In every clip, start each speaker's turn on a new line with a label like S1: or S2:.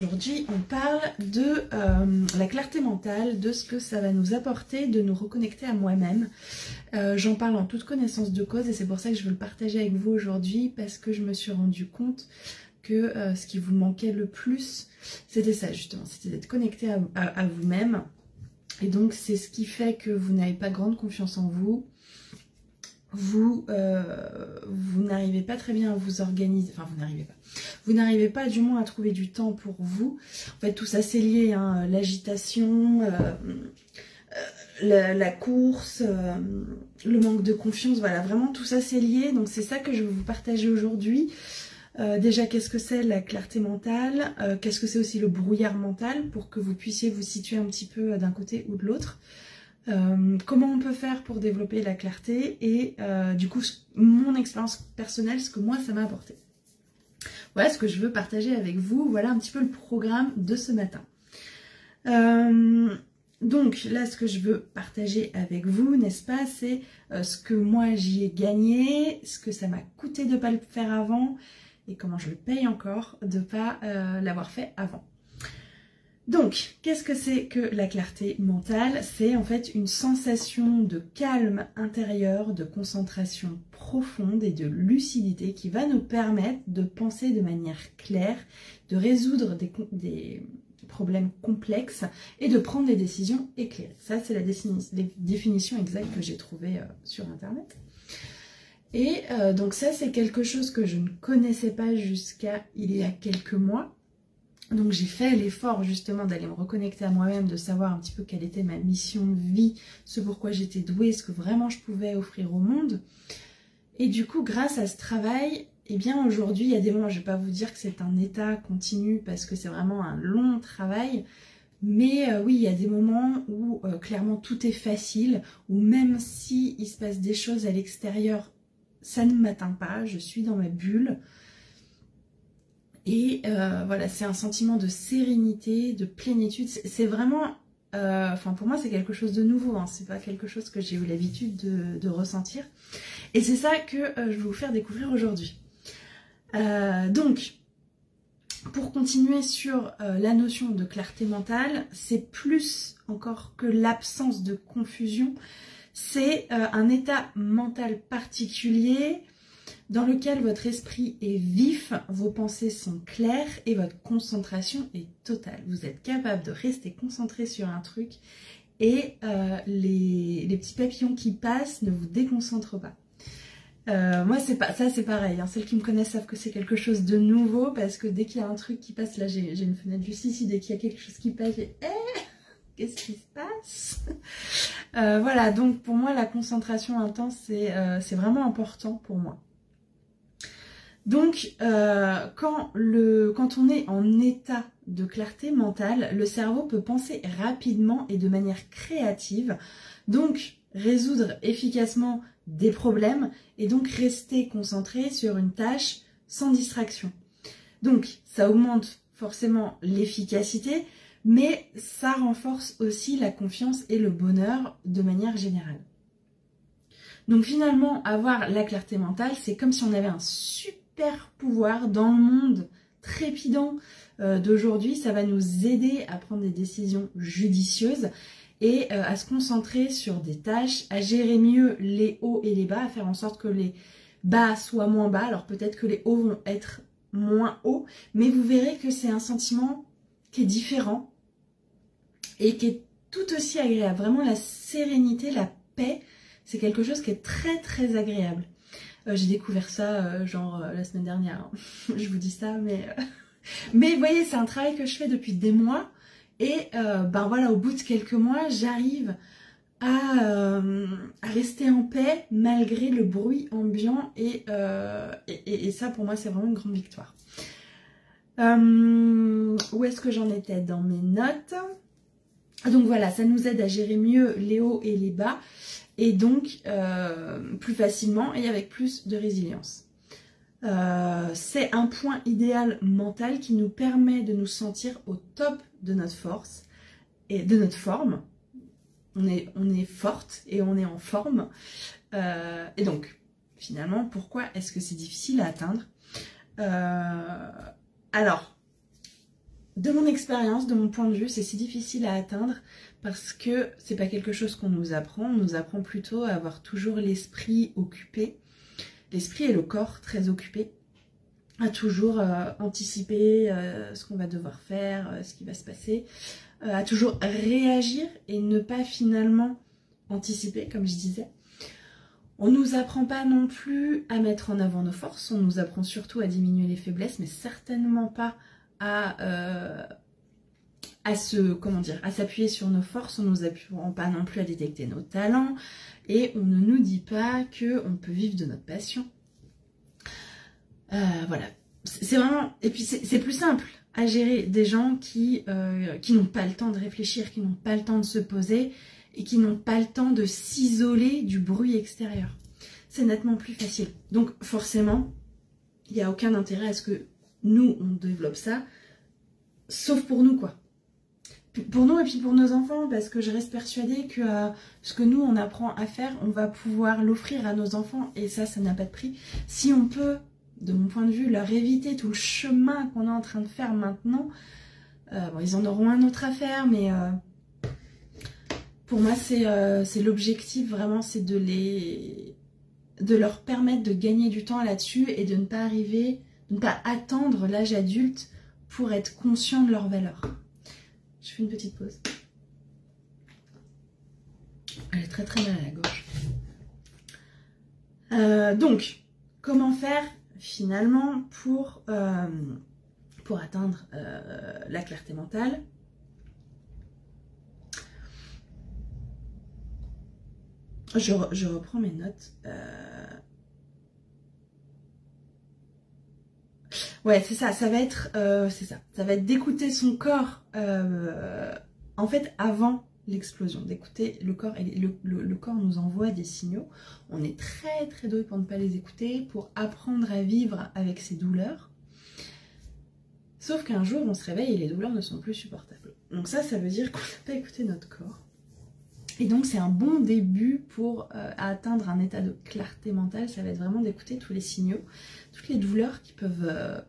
S1: Aujourd'hui, on parle de la clarté mentale, de ce que ça va nous apporter, de nous reconnecter à moi-même. J'en parle en toute connaissance de cause et c'est pour ça que je veux le partager avec vous aujourd'hui parce que je me suis rendu compte que ce qui vous manquait le plus, c'était ça justement, c'était d'être connecté à vous-même. Et donc c'est ce qui fait que vous n'avez pas grande confiance en vous. Vous n'arrivez pas très bien à vous organiser, enfin vous n'arrivez pas du moins à trouver du temps pour vous. En fait tout ça c'est lié, hein, l'agitation, la course, le manque de confiance, voilà, vraiment tout ça c'est lié. Donc c'est ça que je vais vous partager aujourd'hui. Déjà qu'est-ce que c'est la clarté mentale, qu'est-ce que c'est aussi le brouillard mental pour que vous puissiez vous situer un petit peu d'un côté ou de l'autre. Comment on peut faire pour développer la clarté et du coup mon expérience personnelle, ce que moi ça m'a apporté. Voilà ce que je veux partager avec vous, voilà un petit peu le programme de ce matin. Donc là ce que je veux partager avec vous, n'est-ce pas, c'est ce que moi j'y ai gagné, ce que ça m'a coûté de ne pas le faire avant et comment je le paye encore de ne pas l'avoir fait avant. Donc, qu'est-ce que c'est que la clarté mentale? C'est en fait une sensation de calme intérieur, de concentration profonde et de lucidité qui va nous permettre de penser de manière claire, de résoudre des problèmes complexes et de prendre des décisions éclairées. Ça, c'est la définition exacte que j'ai trouvée sur Internet. Et donc ça, c'est quelque chose que je ne connaissais pas jusqu'à il y a quelques mois. Donc j'ai fait l'effort justement d'aller me reconnecter à moi-même, de savoir un petit peu quelle était ma mission de vie, ce pourquoi j'étais douée, ce que vraiment je pouvais offrir au monde. Et du coup, grâce à ce travail, eh bien aujourd'hui, il y a des moments, je ne vais pas vous dire que c'est un état continu parce que c'est vraiment un long travail, mais oui, il y a des moments où clairement tout est facile, où même si il se passe des choses à l'extérieur, ça ne m'atteint pas, je suis dans ma bulle. Et voilà, c'est un sentiment de sérénité, de plénitude. C'est vraiment, enfin pour moi c'est quelque chose de nouveau, hein. C'est pas quelque chose que j'ai eu l'habitude de ressentir. Et c'est ça que je vais vous faire découvrir aujourd'hui. Donc, pour continuer sur la notion de clarté mentale, c'est plus encore que l'absence de confusion. C'est un état mental particulier dans lequel votre esprit est vif, vos pensées sont claires et votre concentration est totale. Vous êtes capable de rester concentré sur un truc et les petits papillons qui passent ne vous déconcentrent pas. Moi, c'est pareil, hein. Celles qui me connaissent savent que c'est quelque chose de nouveau parce que dès qu'il y a un truc qui passe, là j'ai une fenêtre juste ici, dès qu'il y a quelque chose qui passe, j'ai qu'est-ce qui se passe? Voilà, donc pour moi la concentration intense c'est vraiment important pour moi. Donc, quand on est en état de clarté mentale, le cerveau peut penser rapidement et de manière créative, donc résoudre efficacement des problèmes et donc rester concentré sur une tâche sans distraction. Donc, ça augmente forcément l'efficacité, mais ça renforce aussi la confiance et le bonheur de manière générale. Donc finalement, avoir la clarté mentale, c'est comme si on avait un super pouvoir dans le monde trépidant d'aujourd'hui. Ça va nous aider à prendre des décisions judicieuses et à se concentrer sur des tâches, à gérer mieux les hauts et les bas, à faire en sorte que les bas soient moins bas. Alors peut-être que les hauts vont être moins hauts, mais vous verrez que c'est un sentiment qui est différent et qui est tout aussi agréable. Vraiment la sérénité, la paix, c'est quelque chose qui est très très agréable. J'ai découvert ça la semaine dernière, hein. Je vous dis ça, mais vous voyez, c'est un travail que je fais depuis des mois et ben voilà, au bout de quelques mois, j'arrive à rester en paix malgré le bruit ambiant et ça pour moi c'est vraiment une grande victoire. Où est-ce que j'en étais dans mes notes? Donc voilà, ça nous aide à gérer mieux les hauts et les bas et donc plus facilement et avec plus de résilience. C'est un point idéal mental qui nous permet de nous sentir au top de notre force et de notre forme. On est forte et on est en forme. Et donc, finalement, pourquoi est-ce que c'est difficile à atteindre? Alors, de mon expérience, de mon point de vue, c'est si difficile à atteindre parce que c'est pas quelque chose qu'on nous apprend. On nous apprend plutôt à avoir toujours l'esprit occupé, l'esprit et le corps très occupés, à toujours anticiper ce qu'on va devoir faire, ce qui va se passer, à toujours réagir et ne pas finalement anticiper, comme je disais. On nous apprend pas non plus à mettre en avant nos forces, on nous apprend surtout à diminuer les faiblesses, mais certainement pas à s'appuyer sur nos forces. On nous apprend pas non plus à détecter nos talents et on ne nous dit pas qu'on peut vivre de notre passion. Voilà, c'est vraiment, et puis c'est plus simple à gérer des gens qui n'ont pas le temps de réfléchir, qui n'ont pas le temps de se poser et qui n'ont pas le temps de s'isoler du bruit extérieur. C'est nettement plus facile. Donc forcément, il n'y a aucun intérêt à ce que nous, on développe ça, sauf pour nous, quoi. Pour nous et puis pour nos enfants, parce que je reste persuadée que ce que nous, on apprend à faire, on va pouvoir l'offrir à nos enfants, et ça n'a pas de prix. Si on peut, de mon point de vue, leur éviter tout le chemin qu'on est en train de faire maintenant, bon, ils en auront un autre à faire, mais pour moi, c'est l'objectif, vraiment, c'est de leur permettre de gagner du temps là-dessus et de ne pas attendre l'âge adulte pour être conscient de leurs valeurs. Je fais une petite pause. Elle est très très mal à la gauche. Donc, comment faire finalement pour atteindre la clarté mentale? Je reprends mes notes. Ouais, c'est ça, ça va être d'écouter son corps, en fait, avant l'explosion, d'écouter le corps, et le corps nous envoie des signaux. On est très très doué pour ne pas les écouter, pour apprendre à vivre avec ces douleurs. Sauf qu'un jour, on se réveille et les douleurs ne sont plus supportables. Donc ça veut dire qu'on n'a pas écouté notre corps. Et donc c'est un bon début pour atteindre un état de clarté mentale. Ça va être vraiment d'écouter tous les signaux, toutes les douleurs qui peuvent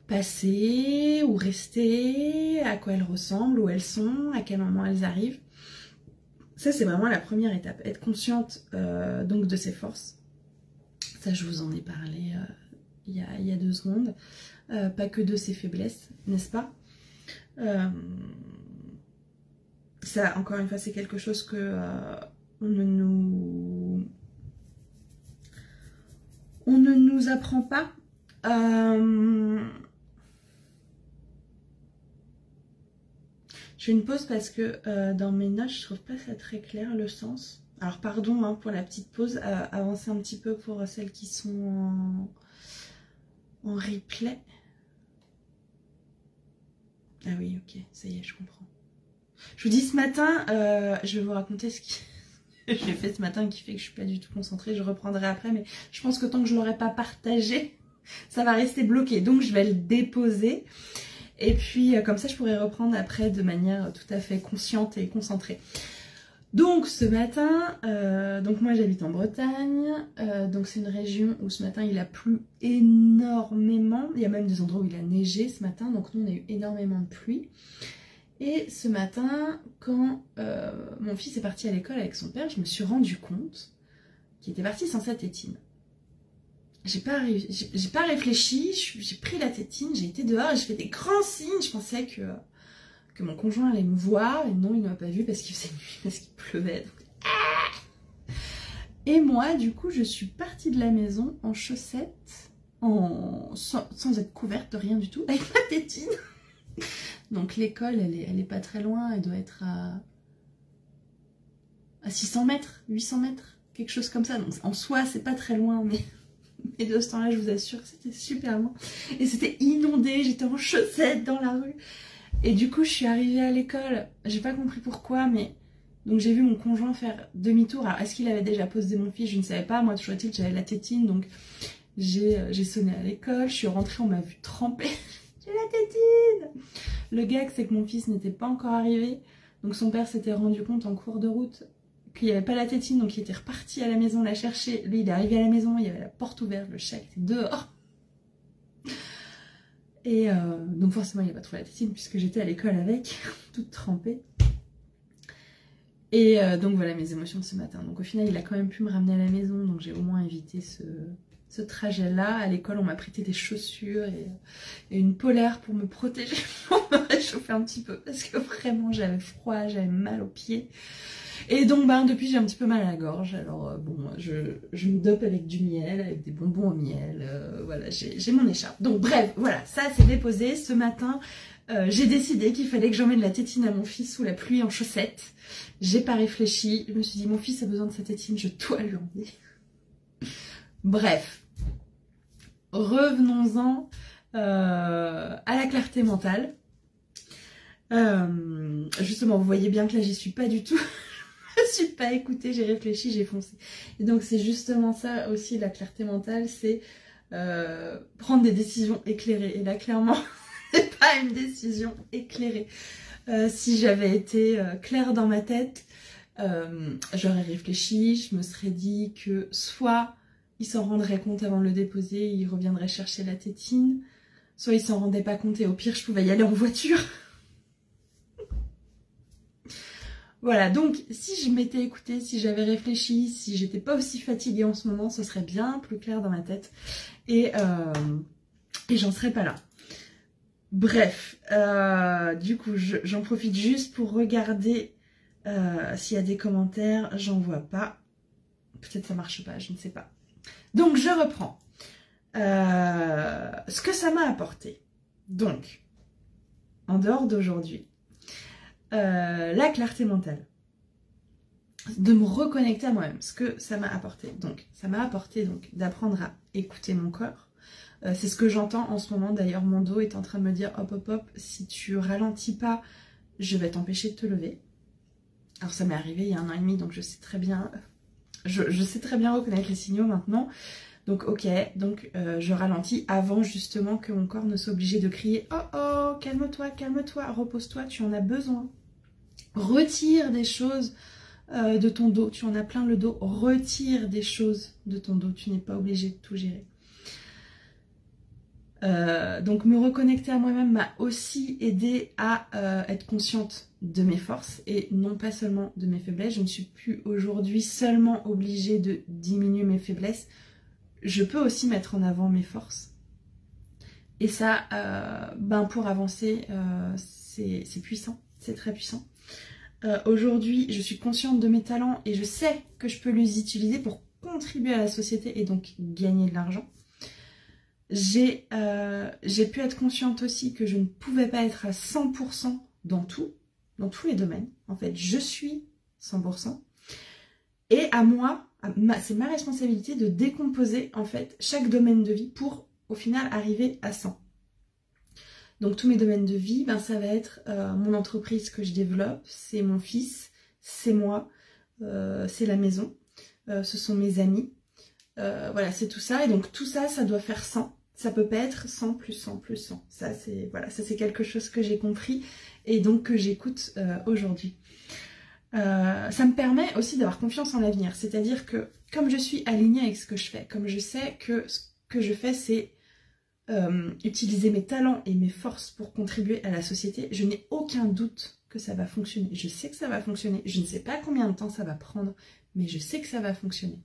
S1: passer ou rester, à quoi elles ressemblent, où elles sont, à quel moment elles arrivent. Ça c'est vraiment la première étape, être consciente donc de ses forces. Ça je vous en ai parlé il y a 2 secondes, pas que de ses faiblesses, n'est-ce pas? Ça, encore une fois, c'est quelque chose que on ne nous apprend pas. Je fais une pause parce que dans mes notes, je trouve pas ça très clair le sens. Alors pardon hein, pour la petite pause, avancez un petit peu pour celles qui sont en replay. Ah oui, ok, ça y est, je comprends. Je vous dis ce matin, je vais vous raconter ce que j'ai fait ce matin qui fait que je suis pas du tout concentrée. Je reprendrai après, mais je pense que tant que je l'aurai pas partagé, ça va rester bloqué. Donc je vais le déposer. Et puis comme ça, je pourrai reprendre après de manière tout à fait consciente et concentrée. Donc ce matin, donc moi j'habite en Bretagne, donc c'est une région où ce matin il a plu énormément. Il y a même des endroits où il a neigé ce matin, donc nous on a eu énormément de pluie. Et ce matin, quand mon fils est parti à l'école avec son père, je me suis rendu compte qu'il était parti sans sa tétine. J'ai pas réfléchi, j'ai pris la tétine, j'ai été dehors et j'ai fait des grands signes. Je pensais que mon conjoint allait me voir, et non, il ne m'a pas vu parce qu'il faisait nuit, parce qu'il pleuvait. Donc... Et moi, du coup, je suis partie de la maison en chaussettes, sans être couverte de rien du tout, avec ma tétine. Donc l'école, elle est pas très loin, elle doit être à 600 mètres, 800 mètres, quelque chose comme ça. Donc en soi, c'est pas très loin, mais de ce temps-là, je vous assure que c'était super loin. Et c'était inondé, j'étais en chaussettes dans la rue. Et du coup, je suis arrivée à l'école, j'ai pas compris pourquoi, mais... Donc j'ai vu mon conjoint faire demi-tour. Alors est-ce qu'il avait déjà posé mon fils? Je ne savais pas. Moi, toujours est-il que j'avais la tétine, donc j'ai sonné à l'école, je suis rentrée, on m'a vu tremper. J'ai la tétine! Le gag, c'est que mon fils n'était pas encore arrivé, donc son père s'était rendu compte en cours de route qu'il n'y avait pas la tétine, donc il était reparti à la maison la chercher. Lui, il est arrivé à la maison, il y avait la porte ouverte, le chat était dehors. Et donc forcément il n'y a pas trop la tétine puisque j'étais à l'école avec, toute trempée. Et donc voilà mes émotions de ce matin. Donc au final il a quand même pu me ramener à la maison, donc j'ai au moins évité ce trajet-là. À l'école on m'a prêté des chaussures et une polaire pour me protéger, pour me réchauffer un petit peu. Parce que vraiment j'avais froid, j'avais mal aux pieds. Et donc depuis j'ai un petit peu mal à la gorge. Alors bon, je me dope avec du miel, avec des bonbons au miel. Voilà, j'ai mon écharpe. Donc bref, voilà, ça c'est déposé. Ce matin j'ai décidé qu'il fallait que j'emmène la tétine à mon fils sous la pluie en chaussettes. J'ai pas réfléchi, je me suis dit mon fils a besoin de sa tétine, je dois lui emmener. Bref, revenons-en à la clarté mentale. Justement, vous voyez bien que là j'y suis pas du tout. Je suis pas écoutée, j'ai réfléchi, j'ai foncé. Et donc c'est justement ça aussi la clarté mentale, c'est prendre des décisions éclairées. Et là clairement, c'est pas une décision éclairée. Si j'avais été claire dans ma tête, j'aurais réfléchi, je me serais dit que soit il s'en rendrait compte avant de le déposer, il reviendrait chercher la tétine, soit il s'en rendait pas compte et au pire je pouvais y aller en voiture. Voilà, donc si je m'étais écoutée, si j'avais réfléchi, si j'étais pas aussi fatiguée en ce moment, ce serait bien plus clair dans ma tête et j'en serais pas là. Bref, du coup, j'en profite juste pour regarder s'il y a des commentaires. J'en vois pas. Peut-être ça marche pas, je ne sais pas. Donc, je reprends. Ce que ça m'a apporté. Donc, en dehors d'aujourd'hui, la clarté mentale. De me reconnecter à moi-même. Ce que ça m'a apporté. Donc, ça m'a apporté d'apprendre à écouter mon corps. C'est ce que j'entends en ce moment, d'ailleurs mon dos est en train de me dire hop hop hop, si tu ralentis pas, je vais t'empêcher de te lever. Alors ça m'est arrivé il y a 1 an et demi, donc je sais très bien, je sais très bien reconnaître les signaux maintenant. Donc ok, donc je ralentis avant justement que mon corps ne soit obligé de crier oh oh, calme-toi, calme-toi, repose-toi, tu en as besoin. Retire des choses de ton dos, tu en as plein le dos, retire des choses de ton dos, tu n'es pas obligé de tout gérer. Donc me reconnecter à moi-même m'a aussi aidé à être consciente de mes forces et non pas seulement de mes faiblesses. Je ne suis plus aujourd'hui seulement obligée de diminuer mes faiblesses. Je peux aussi mettre en avant mes forces. Et ça, pour avancer, c'est puissant, c'est très puissant. Aujourd'hui, je suis consciente de mes talents et je sais que je peux les utiliser pour contribuer à la société et donc gagner de l'argent. J'ai pu être consciente aussi que je ne pouvais pas être à 100% dans tous les domaines. En fait, je suis 100%. Et à moi, c'est ma responsabilité de décomposer en fait chaque domaine de vie pour au final arriver à 100. Donc tous mes domaines de vie, ça va être mon entreprise que je développe, c'est mon fils, c'est moi, c'est la maison, ce sont mes amis. Voilà, c'est tout ça. Et donc tout ça, ça doit faire 100. Ça peut pas être 100 plus 100 plus 100. Ça, c'est quelque chose que j'ai compris et donc que j'écoute aujourd'hui. Ça me permet aussi d'avoir confiance en l'avenir. C'est-à-dire que comme je suis alignée avec ce que je fais, comme je sais que ce que je fais, c'est utiliser mes talents et mes forces pour contribuer à la société, je n'ai aucun doute que ça va fonctionner. Je sais que ça va fonctionner. Je ne sais pas combien de temps ça va prendre, mais je sais que ça va fonctionner.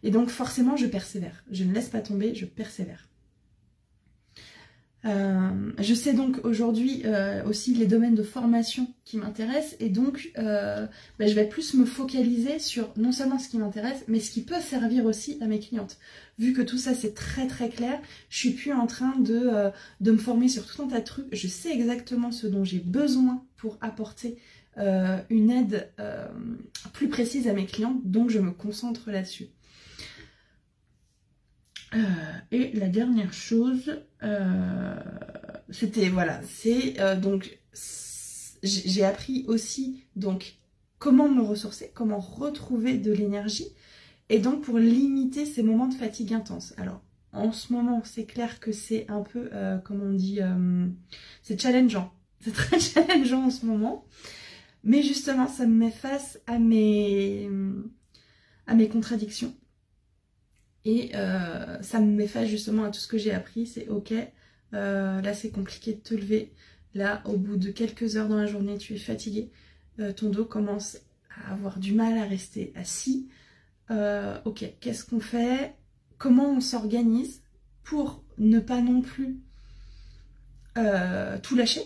S1: Et donc forcément, je persévère. Je ne laisse pas tomber, je persévère. Je sais donc aujourd'hui aussi les domaines de formation qui m'intéressent et donc je vais plus me focaliser sur non seulement ce qui m'intéresse mais ce qui peut servir aussi à mes clientes. Vu que tout ça c'est très très clair, je suis plus en train de me former sur tout un tas de trucs, je sais exactement ce dont j'ai besoin pour apporter une aide plus précise à mes clientes, donc je me concentre là-dessus. Et la dernière chose, c'était voilà, c'est donc j'ai appris aussi donc comment me ressourcer, comment retrouver de l'énergie et donc pour limiter ces moments de fatigue intense. Alors en ce moment c'est clair que c'est un peu comme on dit, c'est challengeant, c'est très challengeant en ce moment, mais justement ça me met face à mes contradictions. Et ça me met face justement à tout ce que j'ai appris, c'est ok, là c'est compliqué de te lever, là au bout de quelques heures dans la journée tu es fatigué, ton dos commence à avoir du mal à rester assis, ok, qu'est-ce qu'on fait? Comment on s'organise pour ne pas non plus tout lâcher,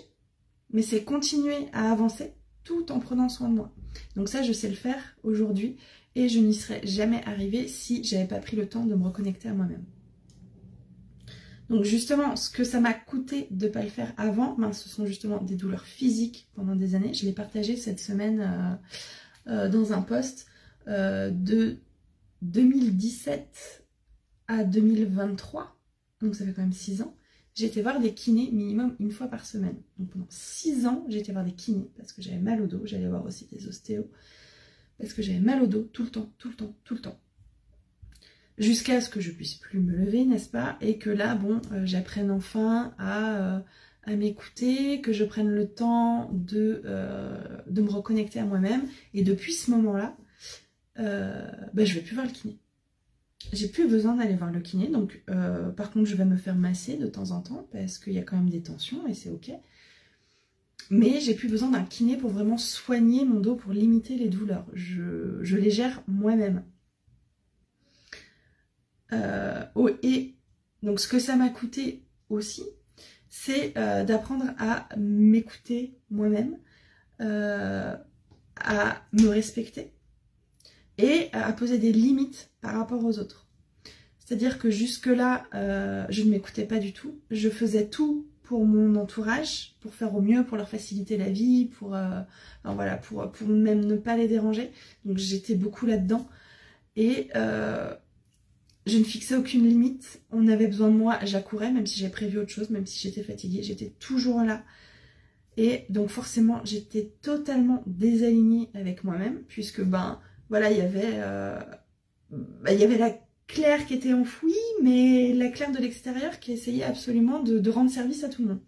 S1: mais c'est continuer à avancer tout en prenant soin de moi. Donc ça je sais le faire aujourd'hui et je n'y serais jamais arrivée si j'avais pas pris le temps de me reconnecter à moi-même. Donc justement, ce que ça m'a coûté de ne pas le faire avant, ben, ce sont justement des douleurs physiques pendant des années. Je l'ai partagé cette semaine dans un post de 2017 à 2023, donc ça fait quand même 6 ans. J'ai été voir des kinés minimum une fois par semaine. Donc pendant 6 ans, j'ai été voir des kinés parce que j'avais mal au dos. J'allais voir aussi des ostéos parce que j'avais mal au dos tout le temps, tout le temps, tout le temps. Jusqu'à ce que je puisse plus me lever, n'est-ce pas? Et que là, bon, j'apprenne enfin à m'écouter, que je prenne le temps de me reconnecter à moi-même. Et depuis ce moment-là, je vais plus voir le kiné. J'ai plus besoin d'aller voir le kiné. Donc, par contre, je vais me faire masser de temps en temps parce qu'il y a quand même des tensions et c'est ok. Mais j'ai plus besoin d'un kiné pour vraiment soigner mon dos, pour limiter les douleurs. Je les gère moi-même. Et donc ce que ça m'a coûté aussi, c'est d'apprendre à m'écouter moi-même, à me respecter et à poser des limites par rapport aux autres. C'est-à-dire que jusque-là, je ne m'écoutais pas du tout. Je faisais tout pour mon entourage, pour faire au mieux, pour leur faciliter la vie, pour même ne pas les déranger. Donc j'étais beaucoup là-dedans. Et je ne fixais aucune limite. On avait besoin de moi, j'accourais, même si j'ai prévu autre chose, même si j'étais fatiguée, j'étais toujours là. Et donc forcément, j'étais totalement désalignée avec moi-même, puisque voilà, il y avait la Claire qui était enfouie, mais la Claire de l'extérieur qui essayait absolument de rendre service à tout le monde.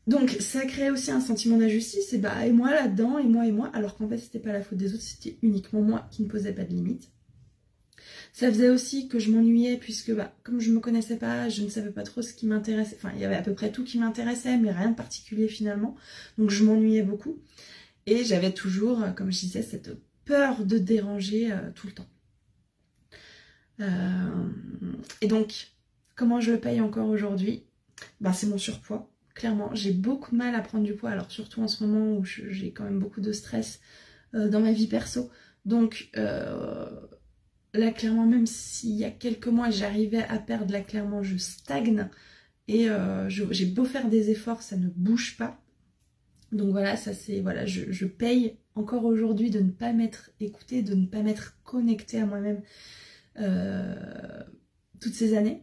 S1: Donc ça créait aussi un sentiment d'injustice, et moi là-dedans, et moi, alors qu'en fait c'était pas la faute des autres, c'était uniquement moi qui ne posais pas de limites. Ça faisait aussi que je m'ennuyais puisque comme je me connaissais pas, je ne savais pas trop ce qui m'intéressait. Enfin, il y avait à peu près tout qui m'intéressait, mais rien de particulier finalement. Donc je m'ennuyais beaucoup. Et j'avais toujours, comme je disais, cette peur de déranger tout le temps. Et donc, comment je le paye encore aujourd'hui? C'est mon surpoids. Clairement, j'ai beaucoup de mal à prendre du poids. Alors surtout en ce moment où j'ai quand même beaucoup de stress dans ma vie perso. Donc là, clairement, même s'il y a quelques mois, j'arrivais à perdre, là, clairement, je stagne. Et j'ai beau faire des efforts, ça ne bouge pas. Donc voilà, ça c'est, voilà, je paye encore aujourd'hui de ne pas m'être écoutée, de ne pas m'être connectée à moi-même toutes ces années.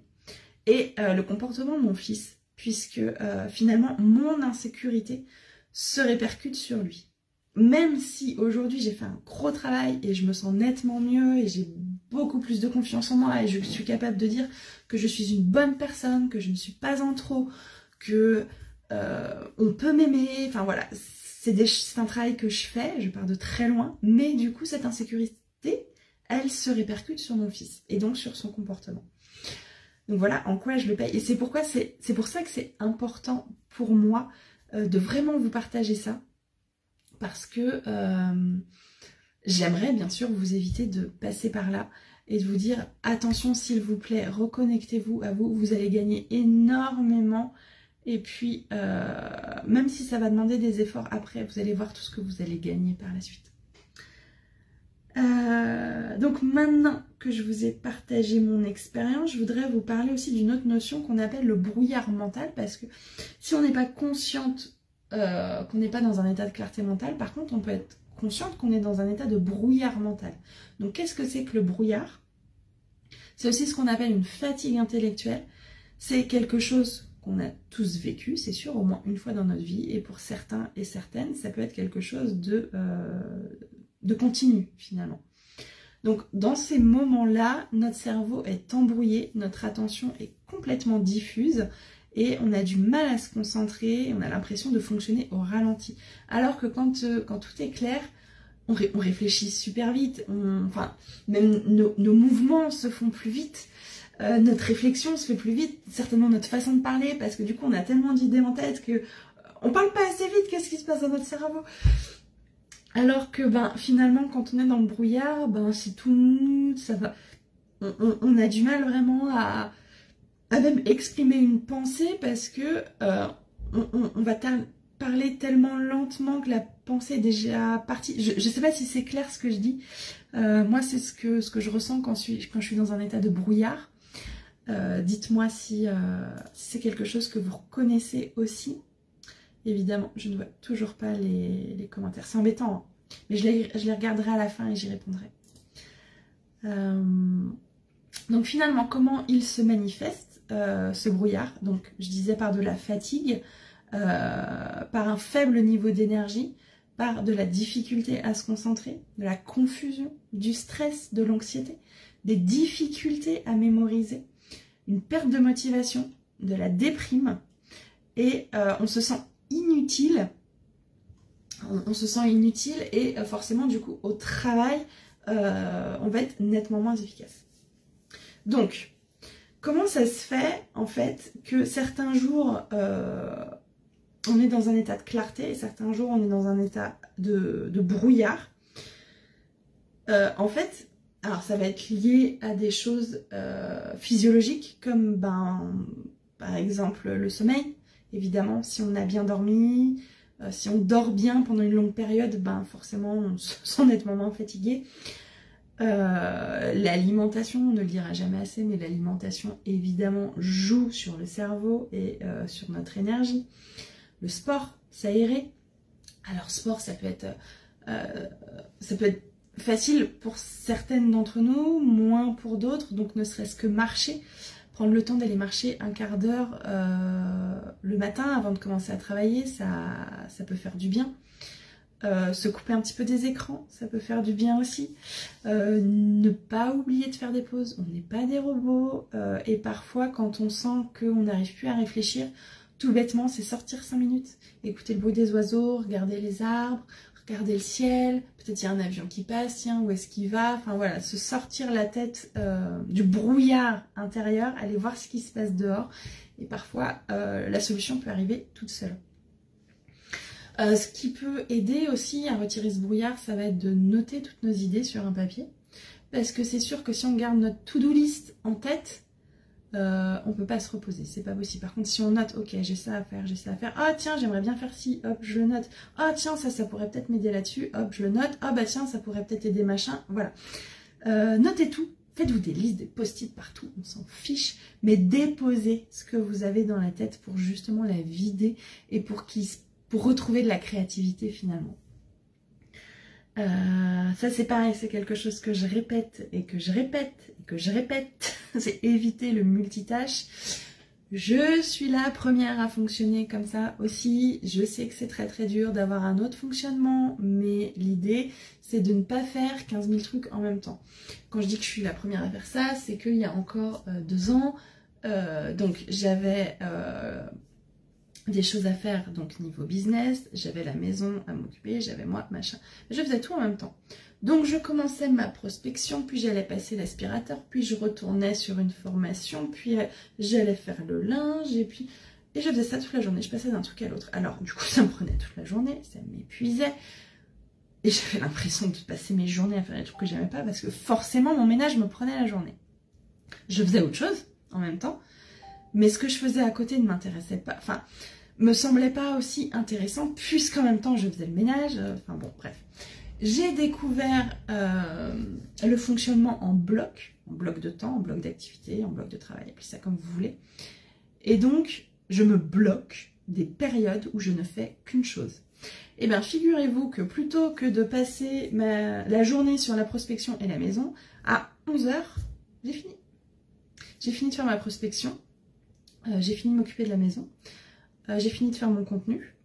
S1: Et le comportement de mon fils, puisque finalement, mon insécurité se répercute sur lui. Même si aujourd'hui j'ai fait un gros travail et je me sens nettement mieux et j'ai beaucoup plus de confiance en moi et je suis capable de dire que je suis une bonne personne, que je ne suis pas en trop, que on peut m'aimer, enfin voilà, c'est un travail que je fais, je pars de très loin, mais du coup cette insécurité, elle se répercute sur mon fils et donc sur son comportement. Donc voilà en quoi je le paye et c'est pour ça que c'est important pour moi de vraiment vous partager ça. Parce que j'aimerais bien sûr vous éviter de passer par là et de vous dire attention s'il vous plaît, reconnectez-vous à vous, vous allez gagner énormément et puis même si ça va demander des efforts après, vous allez voir tout ce que vous allez gagner par la suite. Donc maintenant que je vous ai partagé mon expérience, je voudrais vous parler aussi d'une autre notion qu'on appelle le brouillard mental parce que si on n'est pas consciente qu'on n'est pas dans un état de clarté mentale, par contre on peut être consciente qu'on est dans un état de brouillard mental. Donc qu'est-ce que c'est que le brouillard? C'est aussi ce qu'on appelle une fatigue intellectuelle. C'est quelque chose qu'on a tous vécu, c'est sûr, au moins une fois dans notre vie, et pour certains et certaines, ça peut être quelque chose de continu finalement. Donc dans ces moments-là, notre cerveau est embrouillé, notre attention est complètement diffuse, et on a du mal à se concentrer, on a l'impression de fonctionner au ralenti. Alors que quand tout est clair, on réfléchit super vite, même nos mouvements se font plus vite, notre réflexion se fait plus vite, certainement notre façon de parler, parce que du coup on a tellement d'idées en tête que on parle pas assez vite. Qu'est-ce qui se passe dans notre cerveau? Alors que finalement quand on est dans le brouillard, c'est tout mou, ça va. On a du mal vraiment à même exprimer une pensée parce que on va parler tellement lentement que la pensée est déjà partie. Je sais pas si c'est clair ce que je dis. Moi c'est ce que je ressens quand je suis dans un état de brouillard. Dites-moi si c'est quelque chose que vous reconnaissez aussi. Évidemment, je ne vois toujours pas les commentaires. C'est embêtant, hein, mais je les regarderai à la fin et j'y répondrai. Donc finalement, comment il se manifeste, ce brouillard? Donc je disais par de la fatigue, par un faible niveau d'énergie, par de la difficulté à se concentrer, de la confusion, du stress, de l'anxiété, des difficultés à mémoriser, une perte de motivation, de la déprime, et on se sent inutile. On se sent inutile et forcément du coup au travail, on va être nettement moins efficace. Donc, comment ça se fait en fait que certains jours on est dans un état de clarté et certains jours on est dans un état de brouillard? En fait, alors ça va être lié à des choses physiologiques comme par exemple le sommeil. Évidemment, si on a bien dormi, si on dort bien pendant une longue période, forcément on se sent nettement moins fatigué. L'alimentation, on ne le dira jamais assez, mais l'alimentation évidemment joue sur le cerveau et sur notre énergie. Le sport, s'aérer. Alors sport, ça peut être facile pour certaines d'entre nous, moins pour d'autres, donc ne serait-ce que marcher. Prendre le temps d'aller marcher un quart d'heure le matin avant de commencer à travailler, ça peut faire du bien. Se couper un petit peu des écrans, ça peut faire du bien aussi. Ne pas oublier de faire des pauses, on n'est pas des robots. Et parfois quand on sent qu'on n'arrive plus à réfléchir, tout bêtement c'est sortir 5 minutes, écouter le bruit des oiseaux, regarder les arbres, regarder le ciel, peut-être il y a un avion qui passe, tiens, où est-ce qu'il va? Enfin voilà, se sortir la tête du brouillard intérieur, aller voir ce qui se passe dehors. Et parfois la solution peut arriver toute seule. Ce qui peut aider aussi à retirer ce brouillard, ça va être de noter toutes nos idées sur un papier. Parce que c'est sûr que si on garde notre to-do list en tête, on peut pas se reposer, c'est pas possible. Par contre, si on note, ok, j'ai ça à faire, ah tiens, j'aimerais bien faire ci, hop, je le note. Ah tiens, ça pourrait peut-être m'aider là-dessus, hop, je le note. Ah bah tiens, ça pourrait peut-être aider machin, voilà. Notez tout, faites-vous des listes, des post-it partout, on s'en fiche, mais déposez ce que vous avez dans la tête pour justement la vider et pour retrouver de la créativité finalement. Ça c'est pareil, c'est quelque chose que je répète et que je répète et que je répète, c'est éviter le multitâche. Je suis la première à fonctionner comme ça aussi, je sais que c'est très très dur d'avoir un autre fonctionnement, mais l'idée c'est de ne pas faire 15 000 trucs en même temps. Quand je dis que je suis la première à faire ça, c'est qu'il y a encore 2 ans, donc j'avais des choses à faire, donc niveau business, j'avais la maison à m'occuper, j'avais moi, machin. Je faisais tout en même temps. Donc je commençais ma prospection, puis j'allais passer l'aspirateur, puis je retournais sur une formation, puis j'allais faire le linge, et je faisais ça toute la journée, je passais d'un truc à l'autre. Alors du coup ça me prenait toute la journée, ça m'épuisait, et j'avais l'impression de passer mes journées à faire des trucs que j'aimais pas, parce que forcément mon ménage me prenait la journée. Je faisais autre chose en même temps, mais ce que je faisais à côté ne m'intéressait pas, enfin, me semblait pas aussi intéressant, puisqu'en même temps je faisais le ménage, enfin bon, bref. J'ai découvert le fonctionnement en bloc de temps, en bloc d'activité, en bloc de travail, appelez ça comme vous voulez. Et donc, je me bloque des périodes où je ne fais qu'une chose. Et bien, figurez-vous que plutôt que de passer la journée sur la prospection et la maison, à 11 h, j'ai fini. J'ai fini de faire ma prospection, j'ai fini de m'occuper de la maison, j'ai fini de faire mon contenu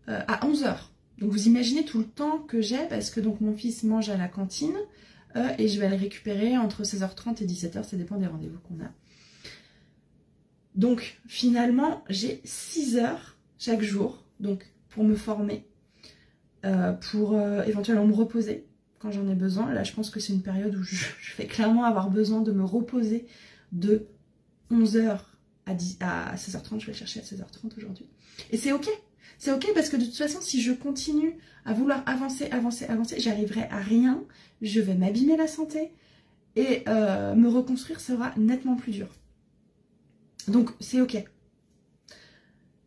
S1: à 11 h. Donc vous imaginez tout le temps que j'ai, parce que donc mon fils mange à la cantine et je vais le récupérer entre 16h30 et 17h, ça dépend des rendez-vous qu'on a. Donc finalement j'ai 6 heures chaque jour donc pour me former, pour éventuellement me reposer quand j'en ai besoin. Là je pense que c'est une période où je vais clairement avoir besoin de me reposer de 11 h à 16 h 30, je vais le chercher à 16 h 30 aujourd'hui. Et c'est ok. C'est ok parce que de toute façon, si je continue à vouloir avancer, j'arriverai à rien. Je vais m'abîmer la santé et me reconstruire sera nettement plus dur. Donc c'est ok.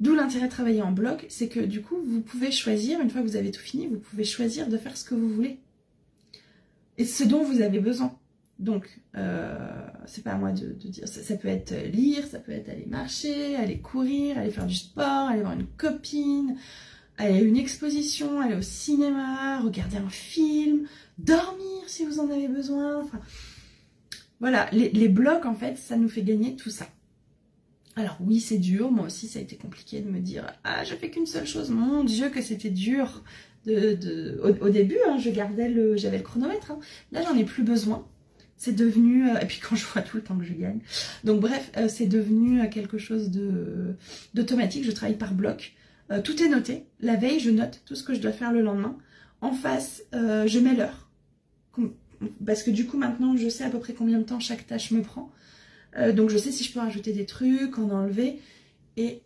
S1: D'où l'intérêt de travailler en bloc, c'est que du coup, vous pouvez choisir, une fois que vous avez tout fini, vous pouvez choisir de faire ce que vous voulez. Et ce dont vous avez besoin. Donc, c'est pas à moi de dire, ça peut être lire, ça peut être aller marcher, aller courir, aller faire du sport, aller voir une copine, aller à une exposition, aller au cinéma, regarder un film, dormir si vous en avez besoin. Enfin, voilà, les blocs, en fait, ça nous fait gagner tout ça. Alors oui, c'est dur, moi aussi ça a été compliqué de me dire « Ah, je fais qu'une seule chose, mon Dieu que c'était dur !» Au début, hein, j'avais le chronomètre, hein. Là j'en ai plus besoin. C'est devenu, et puis quand je vois tout le temps que je gagne, donc bref, c'est devenu quelque chose d'automatique, je travaille par bloc. Tout est noté, la veille je note tout ce que je dois faire le lendemain. En face, je mets l'heure, parce que du coup maintenant je sais à peu près combien de temps chaque tâche me prend. Donc je sais si je peux rajouter des trucs, en enlever. Et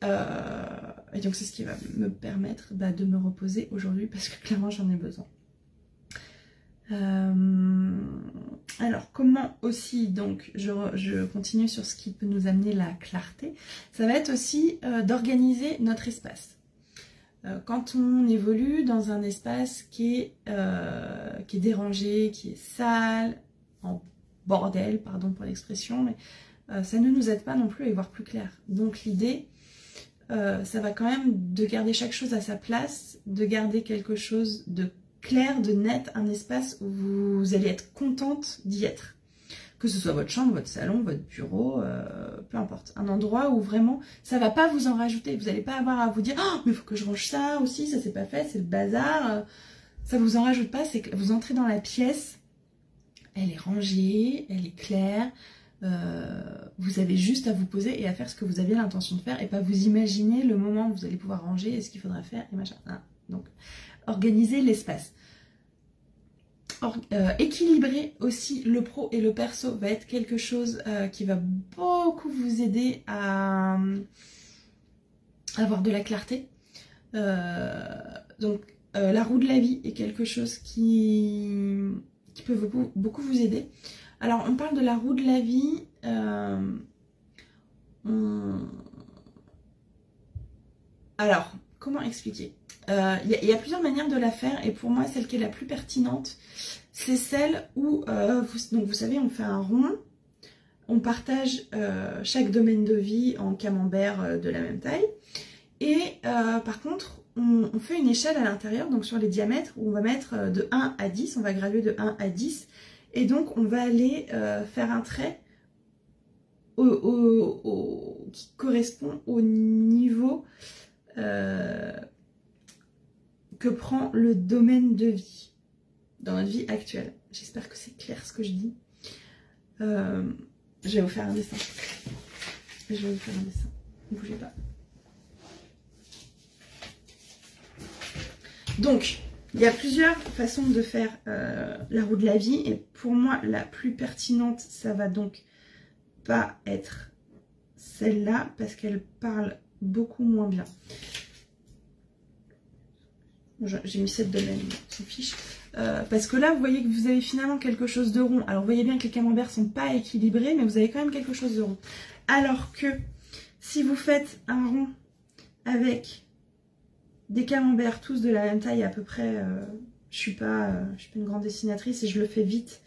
S1: donc c'est ce qui va me permettre de me reposer aujourd'hui parce que clairement j'en ai besoin. Alors comment aussi, donc je continue sur ce qui peut nous amener la clarté. Ça va être aussi d'organiser notre espace. Quand on évolue dans un espace qui est dérangé, qui est sale, en bordel, pardon pour l'expression, mais ça ne nous aide pas non plus à y voir plus clair. Donc l'idée, ça va quand même de garder chaque chose à sa place, de garder quelque chose de clair, de net, un espace où vous allez être contente d'y être. Que ce soit votre chambre, votre salon, votre bureau, peu importe. Un endroit où vraiment, ça va pas vous en rajouter. Vous n'allez pas avoir à vous dire « Oh, mais il faut que je range ça aussi, ça c'est pas fait, c'est le bazar. » Ça vous en rajoute pas, c'est que vous entrez dans la pièce, elle est rangée, elle est claire. Vous avez juste à vous poser et à faire ce que vous aviez l'intention de faire et pas vous imaginer le moment où vous allez pouvoir ranger et ce qu'il faudra faire et machin. Ah, donc, organisez l'espace. Équilibrer aussi le pro et le perso va être quelque chose qui va beaucoup vous aider à avoir de la clarté. Donc, la roue de la vie est quelque chose qui peut beaucoup vous aider. Alors, on parle de la roue de la vie. Alors, comment expliquer? Il y a plusieurs manières de la faire et pour moi, celle qui est la plus pertinente, c'est celle où, donc vous savez, on fait un rond, on partage chaque domaine de vie en camembert de la même taille et par contre, on fait une échelle à l'intérieur, donc sur les diamètres, où on va mettre de 1 à 10, on va graduer de 1 à 10. Et donc, on va aller faire un trait qui correspond au niveau que prend le domaine de vie dans notre vie actuelle. J'espère que c'est clair ce que je dis. Je vais vous faire un dessin. Ne bougez pas. Donc, il y a plusieurs façons de faire la roue de la vie et pour moi la plus pertinente ça va donc pas être celle-là parce qu'elle parle beaucoup moins bien. J'ai mis cette domaine, on s'en fiche. Parce que là vous voyez que vous avez finalement quelque chose de rond. Alors vous voyez bien que les camemberts sont pas équilibrés mais vous avez quand même quelque chose de rond. Alors que si vous faites un rond avec des camemberts tous de la même taille à peu près, je suis pas une grande dessinatrice et je le fais vite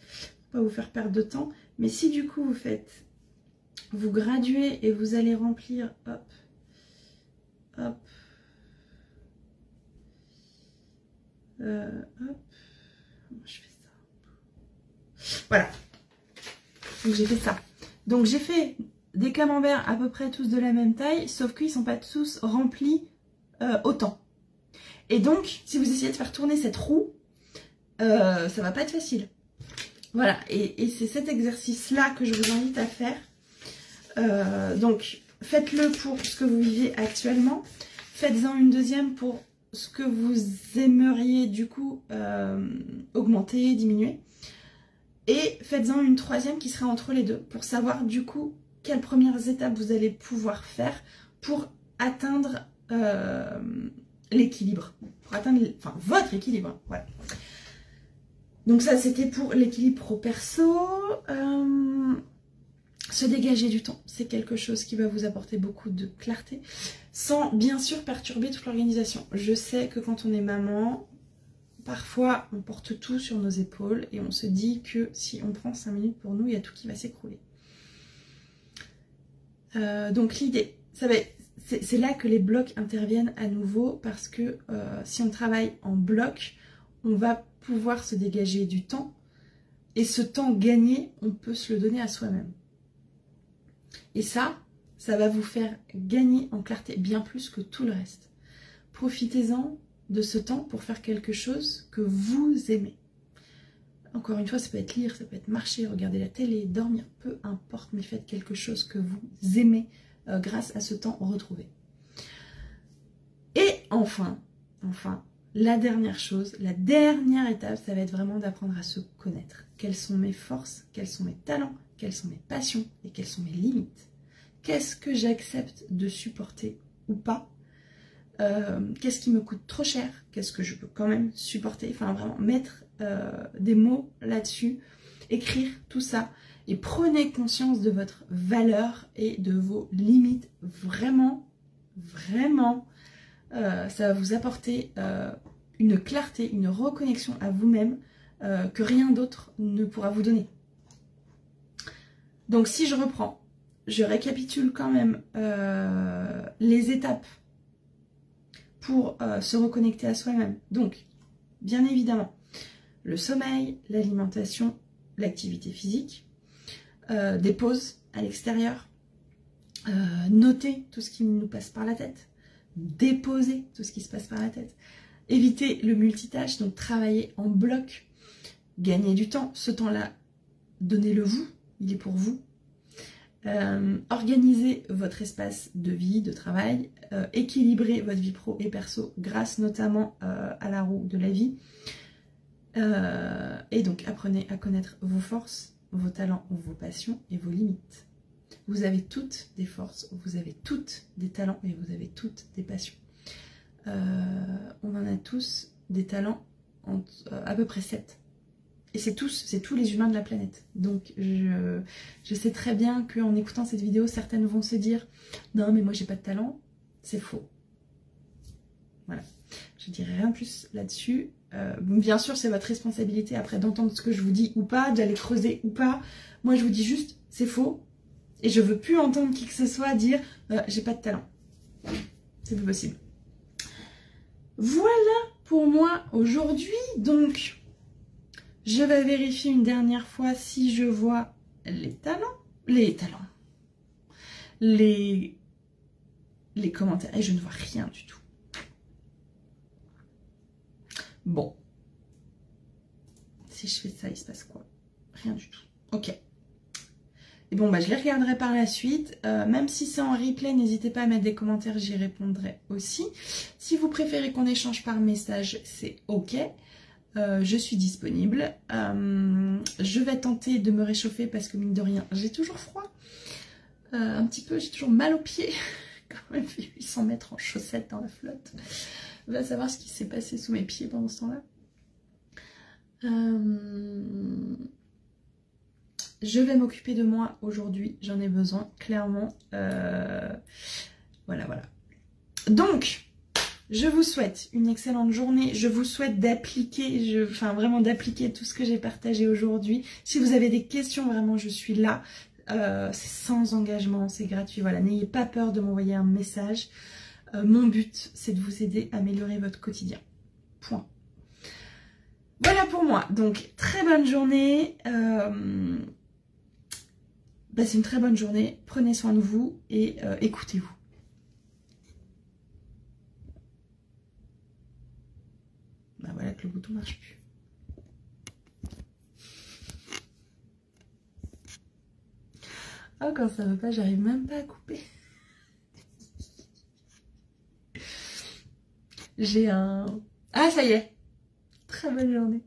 S1: pour pas vous faire perdre de temps. Mais si du coup vous graduez et vous allez remplir, hop, hop, hop, comment je fais ça? Voilà, donc j'ai fait ça. Donc j'ai fait des camemberts à peu près tous de la même taille, sauf qu'ils sont pas tous remplis autant. Et donc, si vous essayez de faire tourner cette roue, ça va pas être facile. Voilà, et c'est cet exercice-là que je vous invite à faire. Donc, faites-le pour ce que vous vivez actuellement. Faites-en une deuxième pour ce que vous aimeriez du coup augmenter, diminuer. Et faites-en une troisième qui sera entre les deux pour savoir du coup quelles premières étapes vous allez pouvoir faire pour atteindre l'équilibre, pour atteindre votre équilibre. Voilà. Donc ça, c'était pour l'équilibre pro-perso. Se dégager du temps, c'est quelque chose qui va vous apporter beaucoup de clarté, sans bien sûr perturber toute l'organisation. Je sais que quand on est maman, parfois on porte tout sur nos épaules et on se dit que si on prend 5 minutes pour nous, il y a tout qui va s'écrouler. Donc l'idée, c'est là que les blocs interviennent à nouveau, parce que si on travaille en bloc, on va pouvoir se dégager du temps, et ce temps gagné, on peut se le donner à soi-même. Et ça va vous faire gagner en clarté bien plus que tout le reste. Profitez-en de ce temps pour faire quelque chose que vous aimez. Encore une fois, ça peut être lire, ça peut être marcher, regarder la télé, dormir, peu importe, mais faites quelque chose que vous aimez grâce à ce temps retrouvé. Et enfin, la dernière chose, la dernière étape, ça va être vraiment d'apprendre à se connaître. Quelles sont mes forces, quels sont mes talents, quelles sont mes passions et quelles sont mes limites. Qu'est-ce que j'accepte de supporter ou pas? Qu'est-ce qui me coûte trop cher? Qu'est-ce que je peux quand même supporter? Enfin, vraiment mettre des mots là-dessus, écrire tout ça. Et prenez conscience de votre valeur et de vos limites. Vraiment, ça va vous apporter une clarté, une reconnexion à vous-même que rien d'autre ne pourra vous donner. Donc si je reprends, je récapitule quand même les étapes pour se reconnecter à soi-même. Donc, bien évidemment, le sommeil, l'alimentation, l'activité physique, des pauses à l'extérieur, noter tout ce qui nous passe par la tête, déposer tout ce qui se passe par la tête, éviter le multitâche, donc travailler en bloc, gagner du temps, ce temps-là, donnez-le vous, il est pour vous. Organisez votre espace de vie, de travail, équilibrez votre vie pro et perso grâce notamment à la roue de la vie. Et donc apprenez à connaître vos forces, vos talents, vos passions et vos limites. Vous avez toutes des forces, vous avez toutes des talents et vous avez toutes des passions. On en a tous des talents, à peu près 7. Et c'est tous les humains de la planète. Donc je sais très bien qu'en écoutant cette vidéo, certaines vont se dire « Non mais moi j'ai pas de talent ». C'est faux. Voilà. Je dirai rien de plus là-dessus. Bien sûr c'est votre responsabilité après d'entendre ce que je vous dis ou pas, d'aller creuser ou pas. Moi je vous dis juste c'est faux. Et je veux plus entendre qui que ce soit dire j'ai pas de talent. C'est plus possible. Voilà pour moi aujourd'hui. Donc je vais vérifier une dernière fois si je vois les commentaires. Et je ne vois rien du tout. Bon. Si je fais ça, il se passe quoi? Rien du tout. Ok. Et bon, bah, je les regarderai par la suite. Même si c'est en replay, n'hésitez pas à mettre des commentaires, j'y répondrai aussi. Si vous préférez qu'on échange par message, c'est ok. Je suis disponible. Je vais tenter de me réchauffer parce que mine de rien, j'ai toujours froid. Un petit peu, j'ai toujours mal aux pieds. Quand même fait 800 mètres en chaussettes dans la flotte. On va savoir ce qui s'est passé sous mes pieds pendant ce temps-là. Je vais m'occuper de moi aujourd'hui, j'en ai besoin, clairement. Voilà. Donc, je vous souhaite une excellente journée. Je vous souhaite d'appliquer, vraiment d'appliquer tout ce que j'ai partagé aujourd'hui. Si vous avez des questions, vraiment, je suis là. C'est sans engagement, c'est gratuit. Voilà, n'ayez pas peur de m'envoyer un message. Mon but, c'est de vous aider à améliorer votre quotidien. Point. Voilà pour moi. Donc, très bonne journée. Passez une très bonne journée. Prenez soin de vous et écoutez-vous. Bah voilà que le bouton marche plus. Oh, quand ça va pas, j'arrive même pas à couper. J'ai un... Ah, ça y est. Très bonne journée.